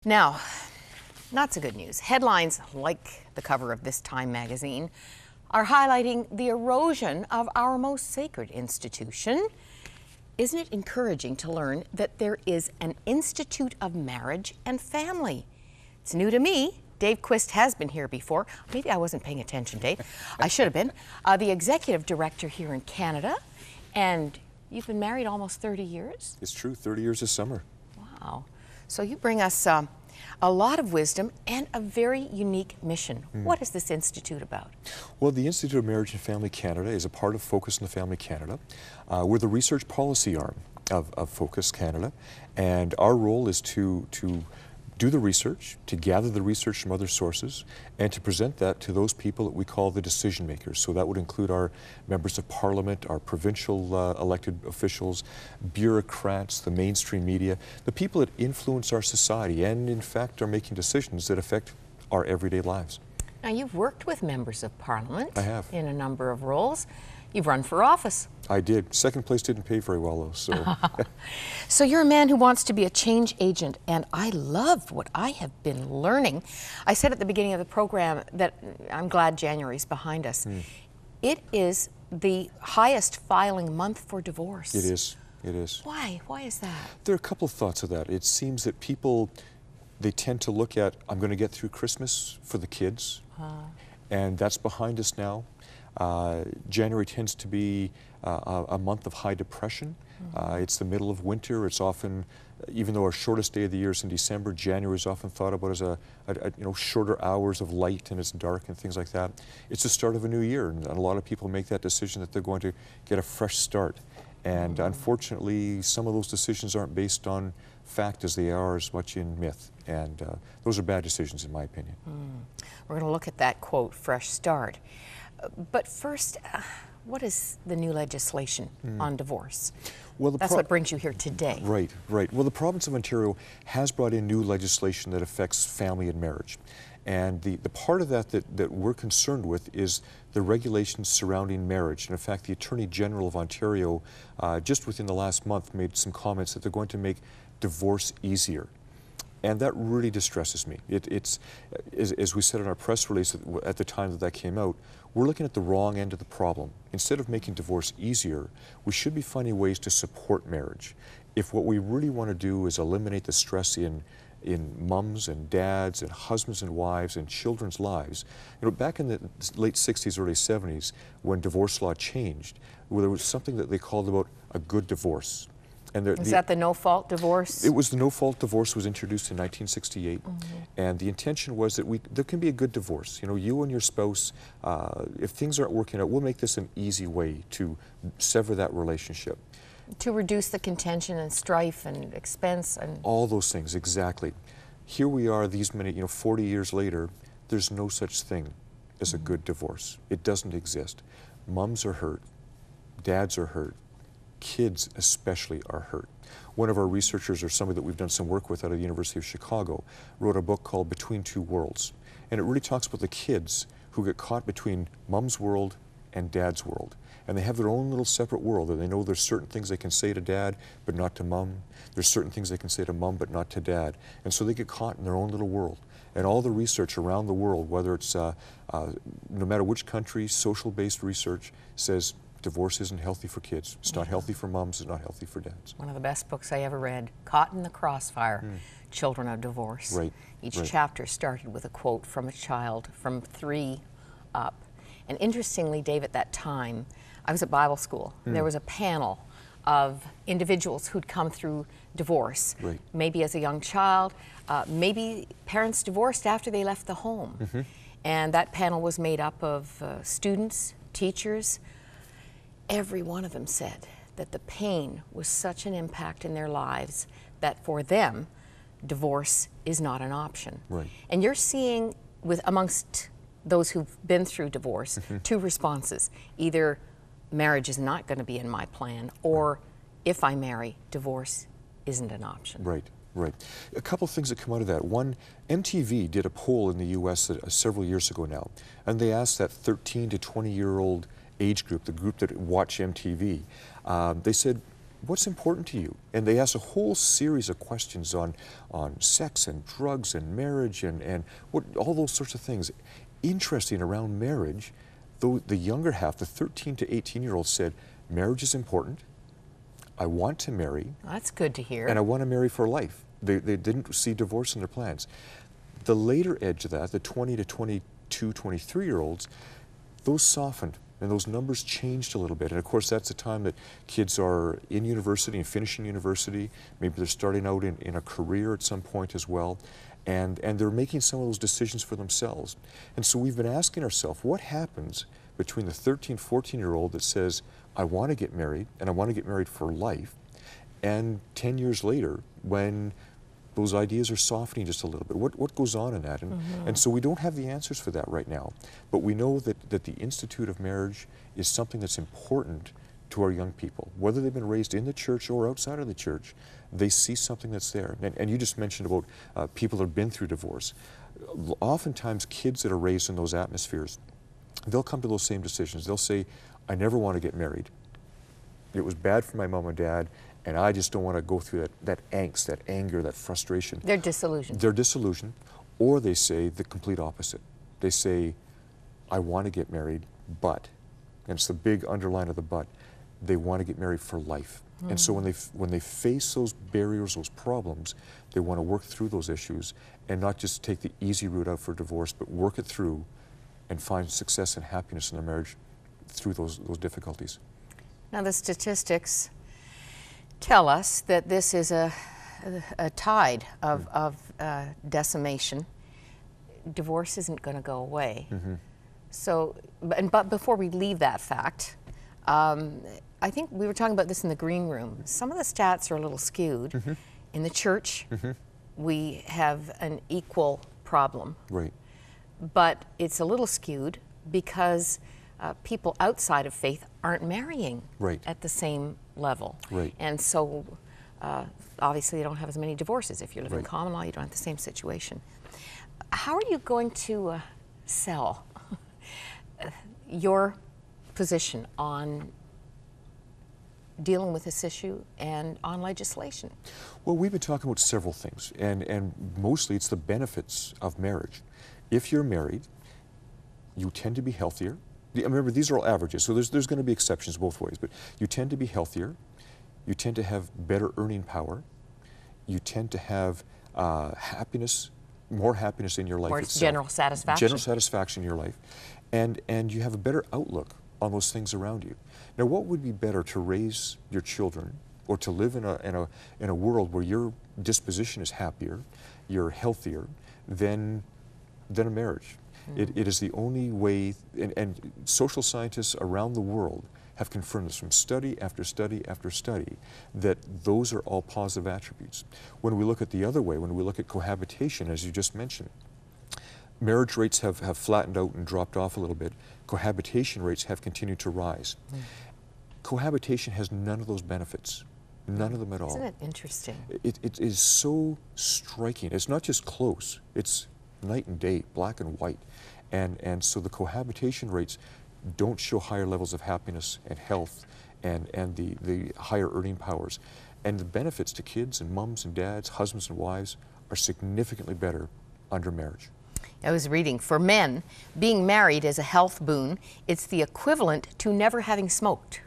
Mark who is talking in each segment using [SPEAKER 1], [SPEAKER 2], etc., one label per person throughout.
[SPEAKER 1] Now, not so good news. Headlines like the cover of this Time magazine are highlighting the erosion of our most sacred institution. Isn't it encouraging to learn that there is an Institute of Marriage and Family? It's new to me. Dave Quist has been here before. Maybe I wasn't paying attention, Dave. I should have been. The executive director here in Canada. And you've been married almost 30 years?
[SPEAKER 2] It's true, 30 years this summer.
[SPEAKER 1] Wow. So you bring us a lot of wisdom and a very unique mission. What is this institute about?
[SPEAKER 2] Well, the Institute of Marriage and Family Canada is a part of Focus on the Family Canada. We're the research policy arm of Focus Canada, and our role is to do the research, to gather the research from other sources, and to present that to those people that we call the decision makers. So that would include our members of parliament, our provincial elected officials, bureaucrats, the mainstream media, the people that influence our society and in fact are making decisions that affect our everyday lives.
[SPEAKER 1] Now, you've worked with members of parliament.
[SPEAKER 2] I have.
[SPEAKER 1] In a number of roles. You've run for office.
[SPEAKER 2] I did. Second place didn't pay very well though, so.
[SPEAKER 1] So you're a man who wants to be a change agent, and I love what I have been learning. I said at the beginning of the program that I'm glad January's behind us. It is the highest filing month for divorce.
[SPEAKER 2] It is. It is.
[SPEAKER 1] Why? Why is that?
[SPEAKER 2] There are a couple of thoughts of that. It seems that people, they tend to look at, I'm going to get through Christmas for the kids, and that's behind us now. January tends to be a month of high depression. It's the middle of winter. It's often, even though our shortest day of the year is in December, January is often thought about as a shorter hours of light, and it's dark and things like that. It's the start of a new year, and a lot of people make that decision that they're going to get a fresh start. And unfortunately, some of those decisions aren't based on fact as they are as much in myth. And those are bad decisions, in my opinion.
[SPEAKER 1] We're going to look at that quote, fresh start. But first, what is the new legislation on divorce? Well, that's what brings you here today.
[SPEAKER 2] Right, right. Well, the province of Ontario has brought in new legislation that affects family and marriage. And the part of that we're concerned with is the regulations surrounding marriage. And in fact, the Attorney General of Ontario, just within the last month, made some comments that they're going to make divorce easier. And that really distresses me. It's as we said in our press release at the time that came out, we're looking at the wrong end of the problem. Instead of making divorce easier, we should be finding ways to support marriage. If what we really want to do is eliminate the stress in mums and dads and husbands and wives and children's lives, back in the late 60s, early 70s, when divorce law changed, there was something that they called about a good divorce. And
[SPEAKER 1] is that the no-fault divorce?
[SPEAKER 2] It was the no-fault divorce was introduced in 1968, and the intention was that there can be a good divorce. You and your spouse, if things aren't working out, we'll make this an easy way to sever that relationship.
[SPEAKER 1] To reduce the contention and strife and expense and...
[SPEAKER 2] All those things, exactly. Here we are these many, 40 years later, there's no such thing as a good divorce. It doesn't exist. Mums are hurt, dads are hurt, kids especially are hurt. One of our researchers, or somebody that we've done some work with out of the University of Chicago, wrote a book called Between Two Worlds. And it really talks about the kids who get caught between mom's world and dad's world. And they have their own little separate world, and they know there's certain things they can say to dad, but not to mom. There's certain things they can say to mom, but not to dad. And so they get caught in their own little world. And all the research around the world, whether it's, no matter which country, social-based research says divorce isn't healthy for kids. It's not healthy for moms. It's not healthy for dads.
[SPEAKER 1] One of the best books I ever read, Caught in the Crossfire, Children of Divorce.
[SPEAKER 2] Right.
[SPEAKER 1] Each chapter started with a quote from a child from 3 up. And interestingly, Dave, at that time, I was at Bible school. There was a panel of individuals who'd come through divorce, maybe as a young child, maybe parents divorced after they left the home. And that panel was made up of students, teachers. Every one of them said that the pain was such an impact in their lives that for them, divorce is not an option. And you're seeing, amongst those who've been through divorce, 2 responses. Either marriage is not going to be in my plan, or if I marry, divorce isn't an option.
[SPEAKER 2] Right. A couple of things that come out of that. One, MTV did a poll in the U.S. Several years ago now, and they asked that 13 to 20-year-old age group, the group that watch MTV, they said, what's important to you? And they ask a whole series of questions on sex and drugs and marriage and what, all those sorts of things. Interesting around marriage, though the younger half, the 13 to 18-year-olds said, marriage is important, I want to marry.
[SPEAKER 1] Well, that's good to hear.
[SPEAKER 2] And I want to marry for life. They didn't see divorce in their plans. The later edge of that, the 20 to 22, 23-year-olds, those softened and those numbers changed a little bit. And of course, that's the time that kids are in university and finishing university. Maybe they're starting out in a career at some point as well. And they're making some of those decisions for themselves. And so we've been asking ourselves, what happens between the 13, 14-year-old that says, I want to get married, and I want to get married for life, and 10 years later, when those ideas are softening just a little bit, what goes on in that? And so we don't have the answers for that right now, but we know that the Institute of Marriage is something that's important to our young people. Whether they've been raised in the church or outside of the church, they see something that's there. And you just mentioned about people that have been through divorce. Oftentimes, kids that are raised in those atmospheres, they'll come to those same decisions. They'll say, I never want to get married. It was bad for my mom and dad, and I just don't want to go through that angst, that anger, that frustration.
[SPEAKER 1] They're disillusioned.
[SPEAKER 2] They're disillusioned. Or they say the complete opposite. They say, I want to get married, but, and it's the big underline of the but, they want to get married for life. And so when they face those barriers, those problems, they want to work through those issues and not just take the easy route out for divorce, but work it through and find success and happiness in their marriage through those difficulties.
[SPEAKER 1] Now the statistics tell us that this is a tide of decimation. Divorce isn't going to go away. So, but before we leave that fact, I think we were talking about this in the green room. Some of the stats are a little skewed. In the church, we have an equal problem.
[SPEAKER 2] Right.
[SPEAKER 1] But it's a little skewed because people outside of faith aren't marrying at the same level.
[SPEAKER 2] Right.
[SPEAKER 1] And so obviously you don't have as many divorces. If you live in common law, you don't have the same situation. How are you going to sell your position on dealing with this issue and on legislation?
[SPEAKER 2] Well, we've been talking about several things, and mostly it's the benefits of marriage. If you're married, you tend to be healthier. Remember, these are all averages, so there's going to be exceptions both ways, but you tend to be healthier, you tend to have better earning power, you tend to have happiness, more happiness in your life itself.
[SPEAKER 1] General satisfaction.
[SPEAKER 2] General satisfaction in your life, and you have a better outlook on those things around you. Now, what would be better to raise your children or to live in a world where your disposition is happier, you're healthier than a marriage? It is the only way, and social scientists around the world have confirmed this from study after study after study, that those are all positive attributes. When we look at the other way, when we look at cohabitation, as you just mentioned, marriage rates have flattened out and dropped off a little bit. Cohabitation rates have continued to rise. Cohabitation has none of those benefits, none of them at all.
[SPEAKER 1] Isn't it interesting?
[SPEAKER 2] It is so striking. It's not just close, it's night and day, black and white. And so the cohabitation rates don't show higher levels of happiness and health and the higher earning powers. And the benefits to kids and mums and dads, husbands and wives are significantly better under marriage.
[SPEAKER 1] I was reading, for men, being married is a health boon. It's the equivalent to never having smoked.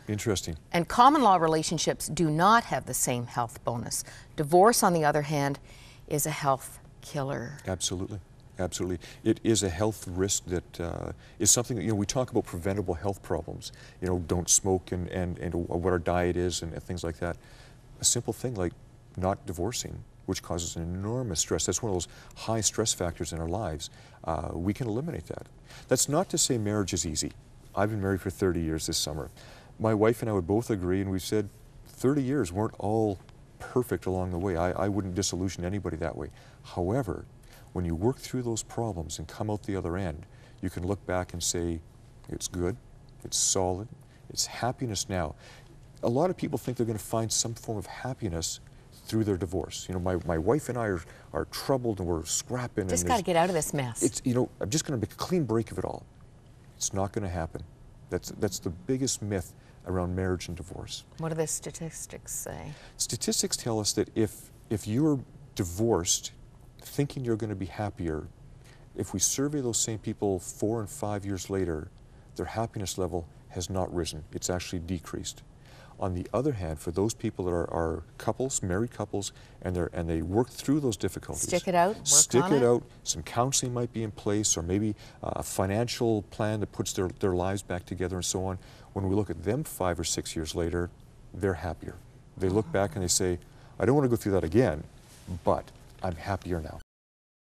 [SPEAKER 2] Interesting.
[SPEAKER 1] And common law relationships do not have the same health bonus. Divorce, on the other hand, is a health killer.
[SPEAKER 2] Absolutely. Absolutely. It is a health risk that is something that, we talk about preventable health problems. Don't smoke and what our diet is and things like that. A simple thing like not divorcing, which causes an enormous stress. That's one of those high stress factors in our lives. We can eliminate that. That's not to say marriage is easy. I've been married for 30 years this summer. My wife and I would both agree, and we've said 30 years weren't all perfect along the way. I wouldn't disillusion anybody that way. However, when you work through those problems and come out the other end, you can look back and say, it's good, it's solid, it's happiness now. A lot of people think they're going to find some form of happiness through their divorce. My wife and I are troubled and we're scrapping.
[SPEAKER 1] Just got to get out of this mess.
[SPEAKER 2] I'm just going to make a clean break of it all. It's not going to happen. That's the biggest myth around marriage and divorce.
[SPEAKER 1] What do the statistics say?
[SPEAKER 2] Statistics tell us that if you're divorced thinking you're going to be happier, if we survey those same people 4 and 5 years later, their happiness level has not risen. It's actually decreased. On the other hand, for those people that are couples, married couples, and they work through those difficulties.
[SPEAKER 1] Stick it out,
[SPEAKER 2] Stick it out. Some counseling might be in place, or maybe a financial plan that puts their lives back together and so on. When we look at them 5 or 6 years later, they're happier. They look back and they say, I don't want to go through that again, but I'm happier now.